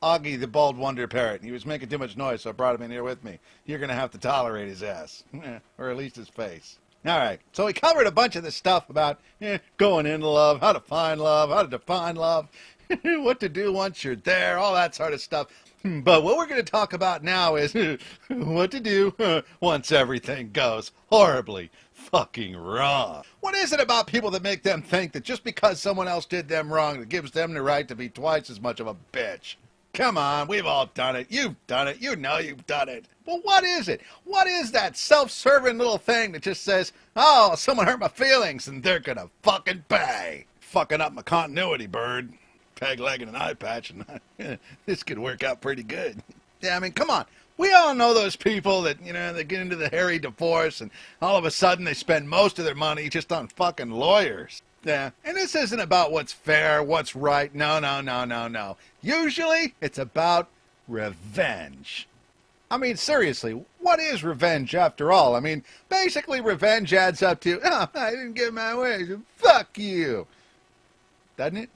Augie the bald wonder parrot. He was making too much noise, so I brought him in here with me. You're going to have to tolerate his ass. Or at least his face. All right, so we covered a bunch of this stuff about going into love, how to find love, how to define love, what to do once you're there, all that sort of stuff. But what we're going to talk about now is what to do once everything goes horribly fucking wrong. What is it about people that make them think that just because someone else did them wrong, it gives them the right to be twice as much of a bitch? Come on, we've all done it. You've done it. You know you've done it. Well, what is it? What is that self-serving little thing that just says, oh, someone hurt my feelings and they're gonna fucking pay? Fucking up my continuity, bird. Peg leg and an eye patch, and this could work out pretty good. Yeah, I mean, come on. We all know those people that, they get into the hairy divorce and all of a sudden they spend most of their money just on fucking lawyers. Yeah, and this isn't about what's fair, what's right. No, no, no, no, no. Usually, it's about revenge. I mean, seriously, what is revenge after all? I mean, basically, revenge adds up to, oh, I didn't get my way, so fuck you. Doesn't it?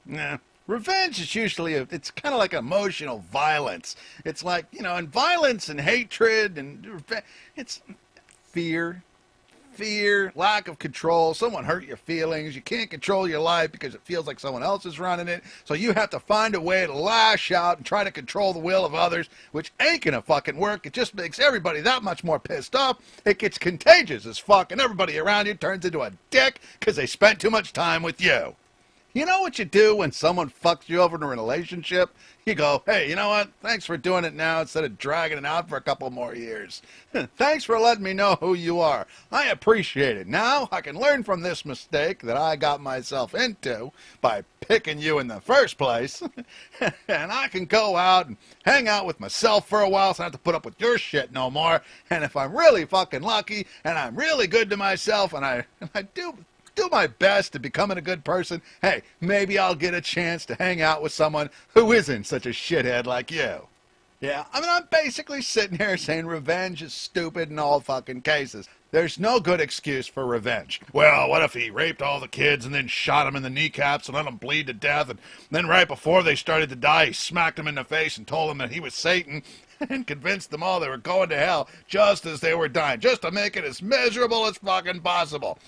Nah. Revenge is usually, it's kind of like emotional violence. It's like, and violence and hatred and it's fear, lack of control. Someone hurt your feelings. You can't control your life because it feels like someone else is running it. So you have to find a way to lash out and try to control the will of others, which ain't gonna fucking work. It just makes everybody that much more pissed off. It gets contagious as fuck, and everybody around you turns into a dick because they spent too much time with you. You know what you do when someone fucks you over in a relationship? You go, hey, you know what? Thanks for doing it now instead of dragging it out for a couple more years. Thanks for letting me know who you are. I appreciate it. Now I can learn from this mistake that I got myself into by picking you in the first place. And I can go out and hang out with myself for a while so I don't have to put up with your shit no more. And if I'm really fucking lucky and I'm really good to myself and I do my best to becoming a good person, hey, maybe I'll get a chance to hang out with someone who isn't such a shithead like you. Yeah, I mean, I'm basically sitting here saying revenge is stupid in all fucking cases. There's no good excuse for revenge. Well, what if he raped all the kids and then shot them in the kneecaps and let them bleed to death, and then right before they started to die, he smacked them in the face and told them that he was Satan and convinced them all they were going to hell just as they were dying, just to make it as miserable as fucking possible.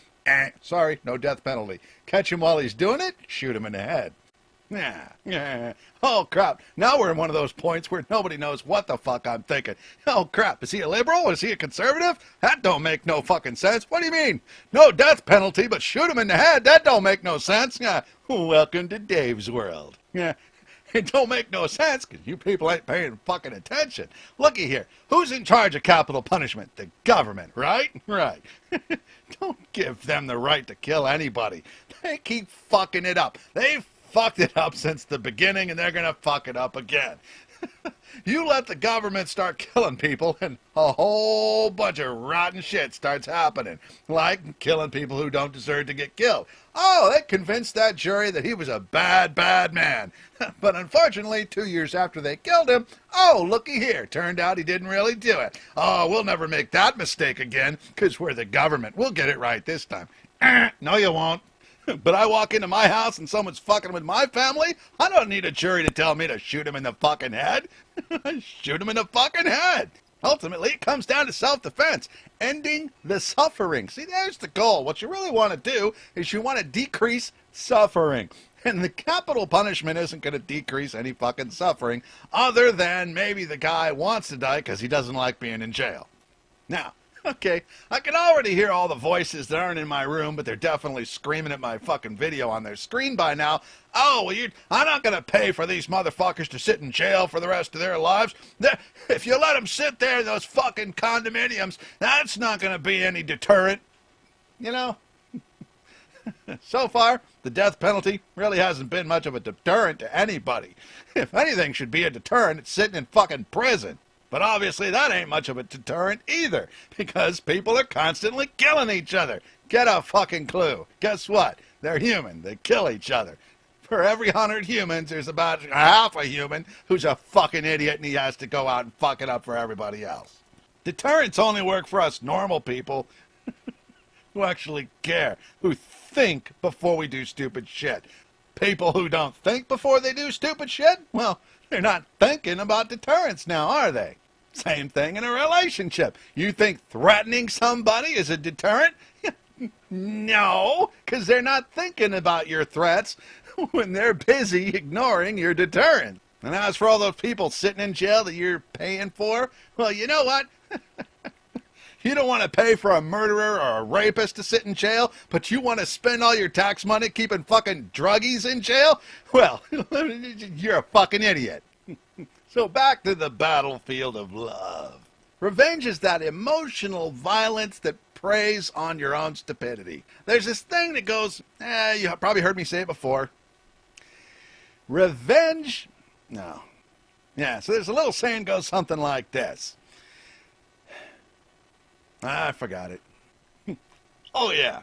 Sorry, no death penalty. Catch him while he's doing it, shoot him in the head. Yeah. Oh, crap. Now we're in one of those points where nobody knows what the fuck I'm thinking. Oh, crap. Is he a liberal? Is he a conservative? That don't make no fucking sense. What do you mean? No death penalty, but shoot him in the head? That don't make no sense. Yeah. Welcome to Dave's world. Yeah. It don't make no sense because you people ain't paying fucking attention. Looky here. Who's in charge of capital punishment? The government, right? Right. Don't give them the right to kill anybody. They keep fucking it up. They've fucked it up since the beginning, and they're going to fuck it up again. You let the government start killing people, and a whole bunch of rotten shit starts happening, like killing people who don't deserve to get killed. Oh, they convinced that jury that he was a bad, bad man. But unfortunately, 2 years after they killed him, oh, looky here, turned out he didn't really do it. Oh, we'll never make that mistake again, because we're the government. We'll get it right this time. No, you won't. But I walk into my house and someone's fucking with my family, I don't need a jury to tell me to shoot him in the fucking head. Shoot him in the fucking head. Ultimately, it comes down to self-defense, ending the suffering. See, there's the goal. What you really want to do is you want to decrease suffering. And the capital punishment isn't going to decrease any fucking suffering, other than maybe the guy wants to die because he doesn't like being in jail. Now, okay, I can already hear all the voices that aren't in my room, but they're definitely screaming at my fucking video on their screen by now. Oh, well, I'm not going to pay for these motherfuckers to sit in jail for the rest of their lives. If you let them sit there in those fucking condominiums, that's not going to be any deterrent. You know, so far, the death penalty really hasn't been much of a deterrent to anybody. If anything should be a deterrent, it's sitting in fucking prison. But obviously that ain't much of a deterrent either, because people are constantly killing each other. Get a fucking clue. Guess what? They're human. They kill each other. For every 100 humans, there's about half a human who's a fucking idiot and he has to go out and fuck it up for everybody else. Deterrents only work for us normal people who actually care, who think before we do stupid shit. People who don't think before they do stupid shit, well, they're not thinking about deterrence now, are they? Same thing in a relationship. You think threatening somebody is a deterrent? No, because they're not thinking about your threats when they're busy ignoring your deterrent. And as for all those people sitting in jail that you're paying for, well, you know what? You don't want to pay for a murderer or a rapist to sit in jail, but you want to spend all your tax money keeping fucking druggies in jail? Well, you're a fucking idiot. So back to the battlefield of love. Revenge is that emotional violence that preys on your own stupidity. There's this thing that goes, you probably heard me say it before. Revenge, no. Yeah, so there's a little saying goes something like this. I forgot it. Oh, yeah.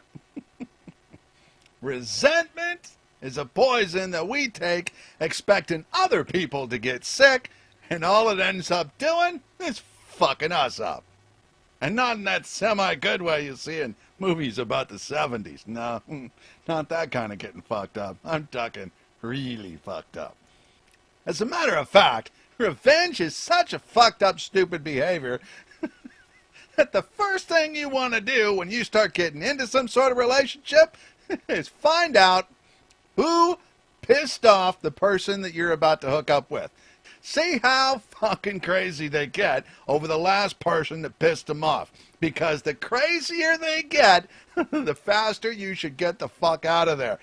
Resentment is a poison that we take expecting other people to get sick, and all it ends up doing is fucking us up. And not in that semi-good way you see in movies about the 70s. No, not that kind of getting fucked up. I'm talking really fucked up. As a matter of fact, revenge is such a fucked up, stupid behavior that the first thing you want to do when you start getting into some sort of relationship is find out who pissed off the person that you're about to hook up with. See how fucking crazy they get over the last person that pissed them off. Because the crazier they get, the faster you should get the fuck out of there.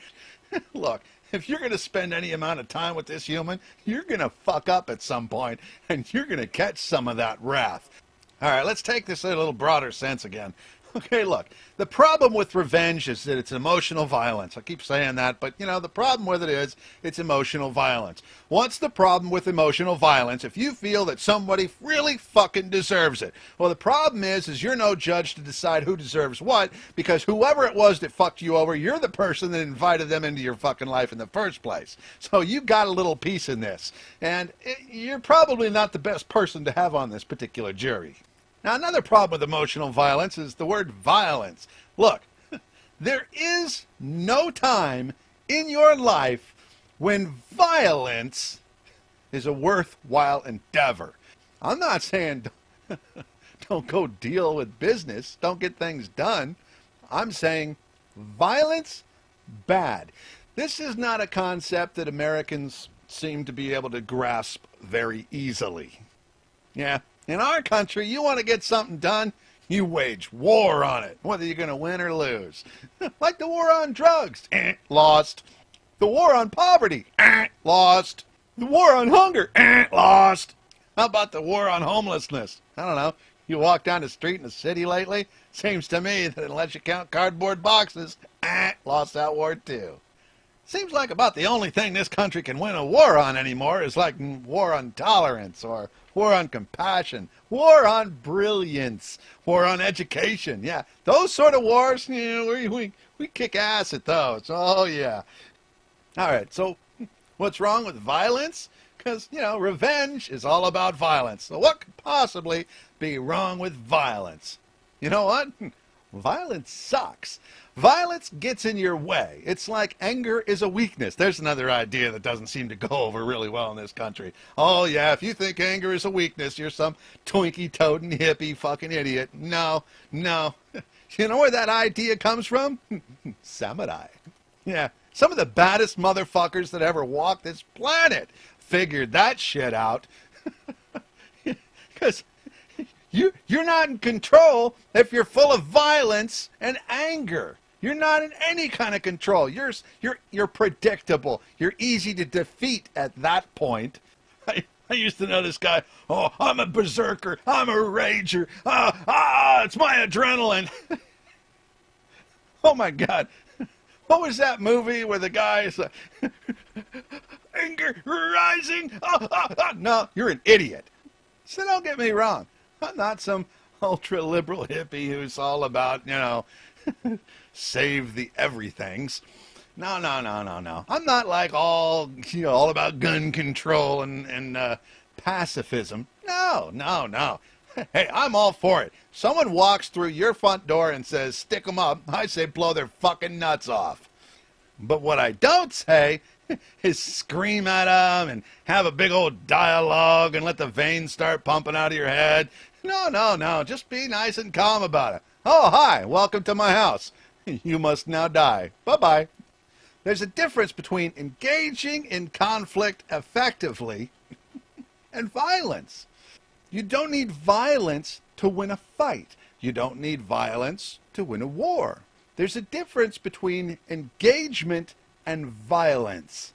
Look, if you're going to spend any amount of time with this human, you're going to fuck up at some point, and you're going to catch some of that wrath. All right, let's take this in a little broader sense again. Okay, look, the problem with revenge is that it's emotional violence. I keep saying that, but, you know, the problem with it is it's emotional violence. What's the problem with emotional violence if you feel that somebody really fucking deserves it? Well, the problem is you're no judge to decide who deserves what, because whoever it was that fucked you over, you're the person that invited them into your fucking life in the first place. So you got a little piece in this, and you're probably not the best person to have on this particular jury. Now, another problem with emotional violence is the word violence. Look, there is no time in your life when violence is a worthwhile endeavor. I'm not saying don't go deal with business, don't get things done. I'm saying violence, bad. This is not a concept that Americans seem to be able to grasp very easily. Yeah. In our country, you want to get something done, you wage war on it, whether you're going to win or lose. Like the war on drugs, lost. The war on poverty, lost. The war on hunger, lost. How about the war on homelessness? I don't know. You walk down the street in the city lately, seems to me that unless you count cardboard boxes, lost that war too. Seems like about the only thing this country can win a war on anymore is like war on tolerance or war on compassion, war on brilliance, war on education. Yeah, those sort of wars, you know, we kick ass at those. Oh, yeah. All right, so what's wrong with violence? Because, you know, revenge is all about violence. So what could possibly be wrong with violence? You know what? Violence sucks. Violence gets in your way. It's like anger is a weakness. There's another idea that doesn't seem to go over really well in this country. Oh, yeah, if you think anger is a weakness, you're some twinkie-toting hippie fucking idiot. No, no. You know where that idea comes from? Samurai. Yeah, some of the baddest motherfuckers that ever walked this planet figured that shit out. Because you're not in control if you're full of violence and anger. You're not in any kind of control. You're predictable. You're easy to defeat at that point. I used to know this guy. Oh, I'm a berserker. I'm a rager. It's my adrenaline. Oh my God. What was that movie where the guy is like, anger rising? No, you're an idiot. So don't get me wrong. I'm not some ultra-liberal hippie who's all about, you know, save the everythings. No. I'm not like all about gun control and pacifism. No. Hey, I'm all for it. Someone walks through your front door and says, stick 'em up. I say blow their fucking nuts off. But what I don't say is scream at him and have a big old dialogue and let the veins start pumping out of your head. No, no, no. Just be nice and calm about it. Oh, hi. Welcome to my house. You must now die. Bye-bye. There's a difference between engaging in conflict effectively and violence. You don't need violence to win a fight. You don't need violence to win a war. There's a difference between engagement and violence.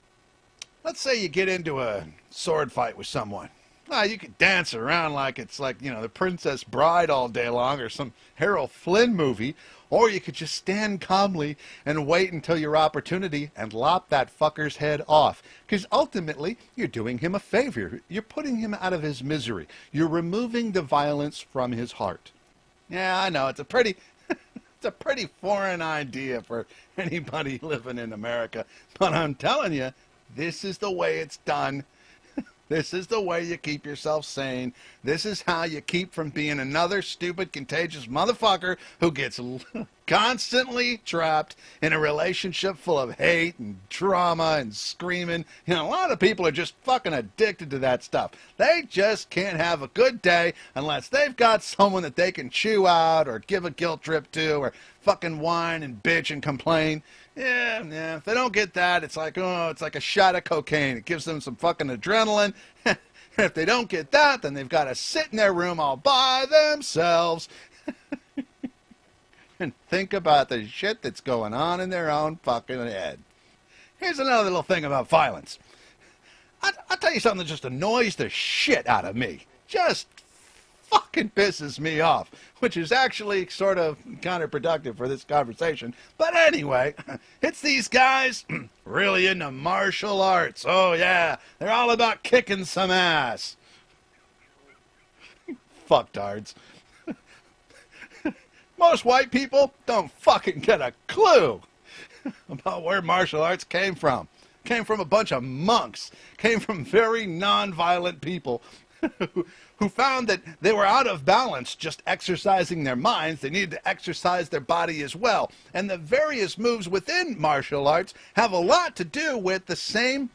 Let's say you get into a sword fight with someone. Well, you could dance around like it's like, The Princess Bride all day long or some Harold Flynn movie, or you could just stand calmly and wait until your opportunity and lop that fucker's head off. Because ultimately, you're doing him a favor. You're putting him out of his misery. You're removing the violence from his heart. Yeah, I know, it's a pretty foreign idea for anybody living in America. But I'm telling you, this is the way it's done. This is the way you keep yourself sane. This is how you keep from being another stupid, contagious motherfucker who gets constantly trapped in a relationship full of hate and drama and screaming. A lot of people are just fucking addicted to that stuff. They just can't have a good day unless they've got someone that they can chew out or give a guilt trip to or fucking whine and bitch and complain. Yeah, if they don't get that, it's like a shot of cocaine. It gives them some fucking adrenaline. And if they don't get that, then they've got to sit in their room all by themselves and think about the shit that's going on in their own fucking head. Here's another little thing about violence. I'll tell you something that just annoys the shit out of me. Just fucking pisses me off, which is actually sort of counterproductive for this conversation. But anyway, it's these guys really into martial arts. Oh yeah, they're all about kicking some ass. Fucktards. Most white people don't fucking get a clue about where martial arts came from. Came from a bunch of monks. Came from very non-violent people who found that they were out of balance just exercising their minds. They needed to exercise their body as well. And the various moves within martial arts have a lot to do with the same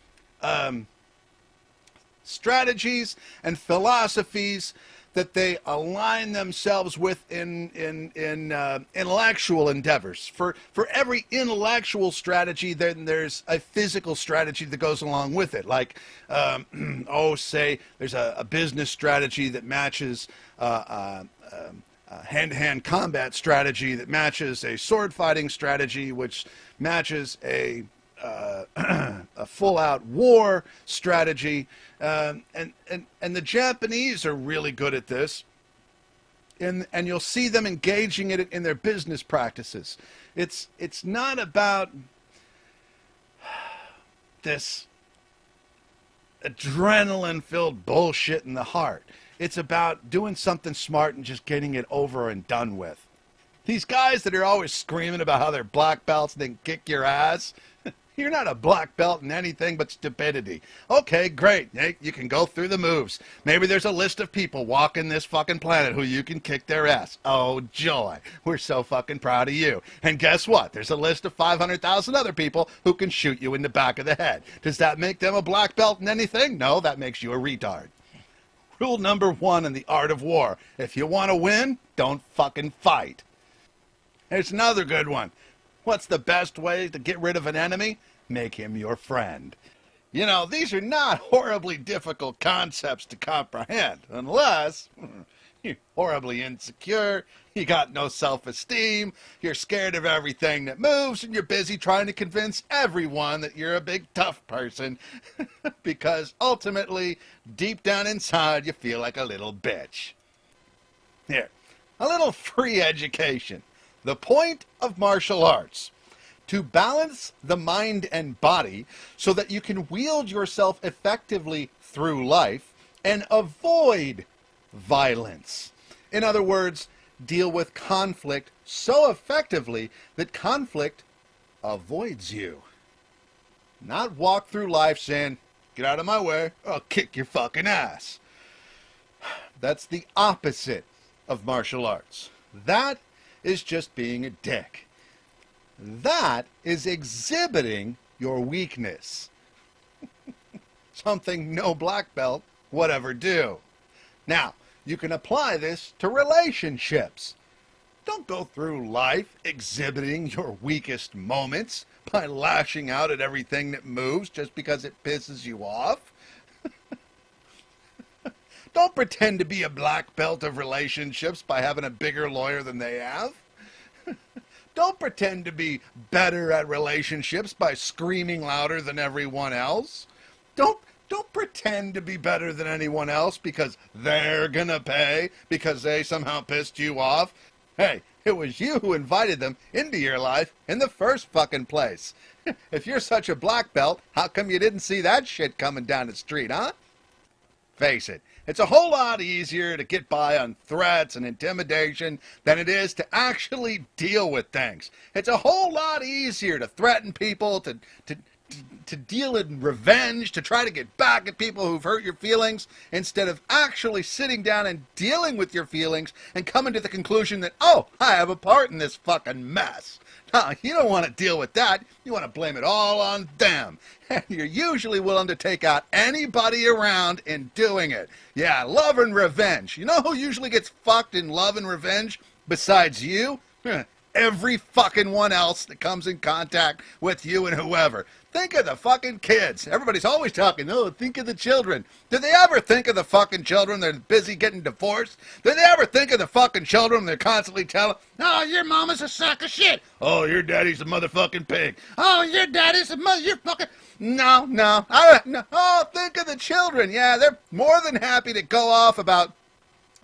strategies and philosophies that they align themselves with in intellectual endeavors. For every intellectual strategy, then there's a physical strategy that goes along with it. Like, say there's a business strategy that matches hand-to-hand combat strategy that matches a sword fighting strategy, which matches a full-out war strategy, and the Japanese are really good at this, and you'll see them engaging it in their business practices. It's not about this adrenaline-filled bullshit in the heart. It's about doing something smart and just getting it over and done with. These guys that are always screaming about how they're black belts and they can kick your ass, you're not a black belt in anything but stupidity. Okay, great. Hey, you can go through the moves. Maybe there's a list of people walking this fucking planet who you can kick their ass. Oh, joy. We're so fucking proud of you. And guess what? There's a list of 500,000 other people who can shoot you in the back of the head. Does that make them a black belt in anything? No, that makes you a retard. Rule number 1 in the art of war. If you want to win, don't fucking fight. Here's another good one. What's the best way to get rid of an enemy? Make him your friend. These are not horribly difficult concepts to comprehend, unless you're horribly insecure, you got no self-esteem, you're scared of everything that moves, and you're busy trying to convince everyone that you're a big tough person, because ultimately, deep down inside, you feel like a little bitch. Here, a little free education. The point of martial arts: to balance the mind and body so that you can wield yourself effectively through life and avoid violence. In other words, deal with conflict so effectively that conflict avoids you. Not walk through life saying, "Get out of my way, or I'll kick your fucking ass." That's the opposite of martial arts. That is just being a dick. That is exhibiting your weakness. something no black belt would ever do. Now, you can apply this to relationships. Don't go through life exhibiting your weakest moments by lashing out at everything that moves just because it pisses you off. Don't pretend to be a black belt of relationships by having a bigger lawyer than they have. Don't pretend to be better at relationships by screaming louder than everyone else. Don't pretend to be better than anyone else because they're gonna pay because they somehow pissed you off. Hey, it was you who invited them into your life in the first fucking place. If you're such a black belt, how come you didn't see that shit coming down the street, huh? Face it, it's a whole lot easier to get by on threats and intimidation than it is to actually deal with things. It's a whole lot easier to threaten people, to deal in revenge, to try to get back at people who've hurt your feelings, instead of actually sitting down and dealing with your feelings and coming to the conclusion that, oh, I have a part in this fucking mess. No, you don't want to deal with that. You want to blame it all on them. And you're usually willing to take out anybody around in doing it. Yeah, love and revenge. You know who usually gets fucked in love and revenge besides you? Every fucking one else that comes in contact with you and whoever. Think of the fucking kids. Everybody's always talking, oh, think of the children. Do they ever think of the fucking children? They're busy getting divorced. Do they ever think of the fucking children? They're constantly telling, oh, your mama's a sack of shit. Oh, your daddy's a motherfucking pig. Oh, your daddy's a you're fucking... No. Oh, think of the children. Yeah, they're more than happy to go off about,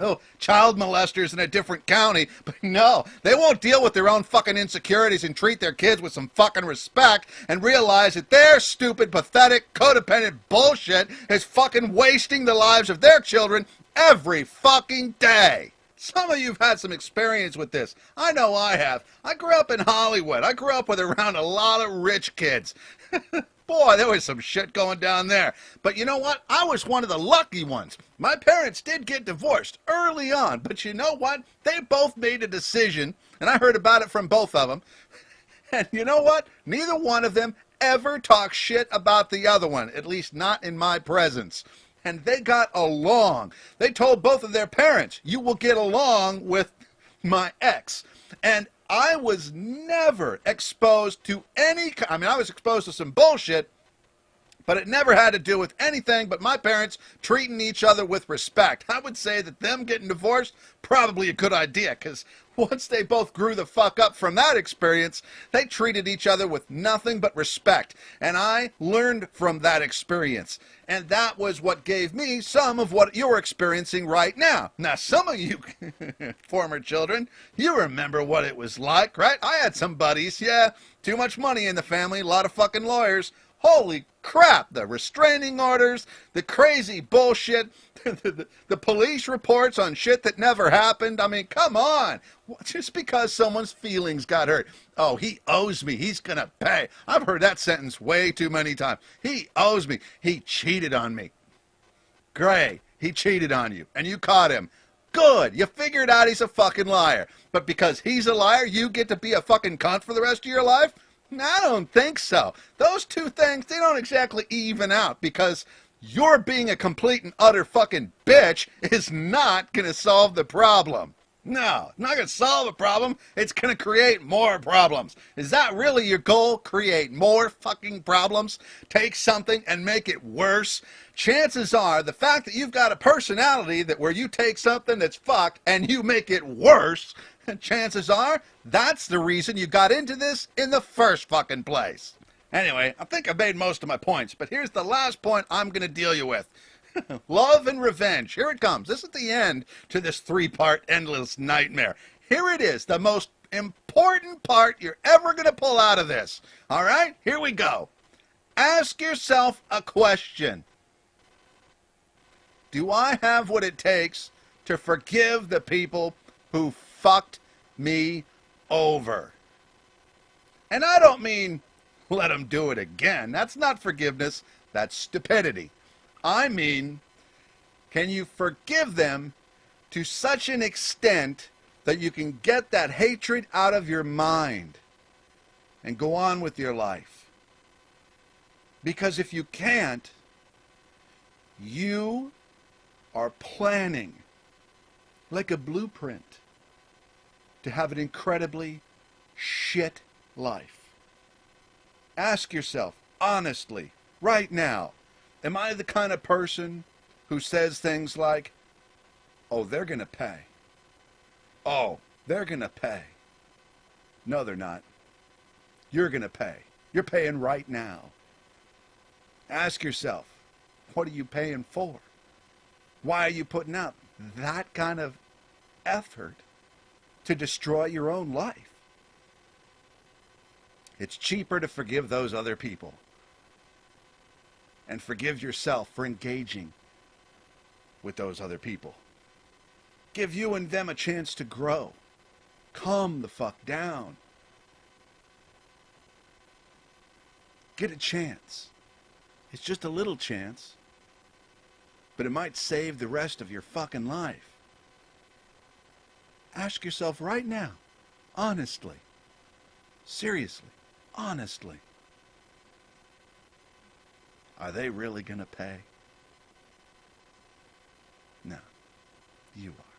oh, child molesters in a different county. But no, they won't deal with their own fucking insecurities and treat their kids with some fucking respect and realize that their stupid, pathetic, codependent bullshit is fucking wasting the lives of their children every fucking day. Some of you've had some experience with this. I know I have. I grew up in Hollywood. I grew up with around a lot of rich kids. Boy, there was some shit going down there. But you know what? I was one of the lucky ones. My parents did get divorced early on, but you know what? They both made a decision, and I heard about it from both of them. And you know what? Neither one of them ever talked shit about the other one, at least not in my presence. And they got along. They told both of their parents, you will get along with my ex. And I was never exposed to I was exposed to some bullshit, but it never had to do with anything but my parents treating each other with respect. I would say that them getting divorced, probably a good idea, because once they both grew the fuck up from that experience, they treated each other with nothing but respect. And I learned from that experience. And that was what gave me some of what you're experiencing right now. Now, some of you former children, you remember what it was like, right? I had some buddies, yeah, too much money in the family, a lot of fucking lawyers. Holy crap, the restraining orders, the crazy bullshit, the police reports on shit that never happened. I mean, come on. Just because someone's feelings got hurt. Oh, he owes me. He's going to pay. I've heard that sentence way too many times. He owes me. He cheated on me. Great. He cheated on you, and you caught him. Good. You figured out he's a fucking liar. But because he's a liar, you get to be a fucking cunt for the rest of your life? I don't think so. Those two things, they don't exactly even out, because your being a complete and utter fucking bitch is not going to solve the problem. No, it's not going to solve a problem. It's going to create more problems. Is that really your goal? Create more fucking problems? Take something and make it worse? Chances are the fact that you've got a personality that where you take something that's fucked and you make it worse, chances are that's the reason you got into this in the first fucking place. Anyway, I think I've made most of my points, but here's the last point I'm going to deal you with. Love and revenge. Here it comes. This is the end to this three-part endless nightmare. Here it is, the most important part you're ever going to pull out of this. All right? Here we go. Ask yourself a question. Do I have what it takes to forgive the people who fucked me over? And I don't mean let them do it again. That's not forgiveness. That's stupidity. I mean, can you forgive them to such an extent that you can get that hatred out of your mind and go on with your life? Because if you can't, You are planning like a blueprint to have an incredibly shit life. Ask yourself, honestly, right now, am I the kind of person who says things like, oh, they're going to pay. Oh, they're going to pay. No, they're not. You're going to pay. You're paying right now. Ask yourself, what are you paying for? Why are you putting out that kind of effort to destroy your own life? It's cheaper to forgive those other people and forgive yourself for engaging with those other people. Give you and them a chance to grow. Calm the fuck down. Get a chance. It's just a little chance, but it might save the rest of your fucking life. Ask yourself right now, honestly, seriously, honestly, are they really going to pay? No, you are.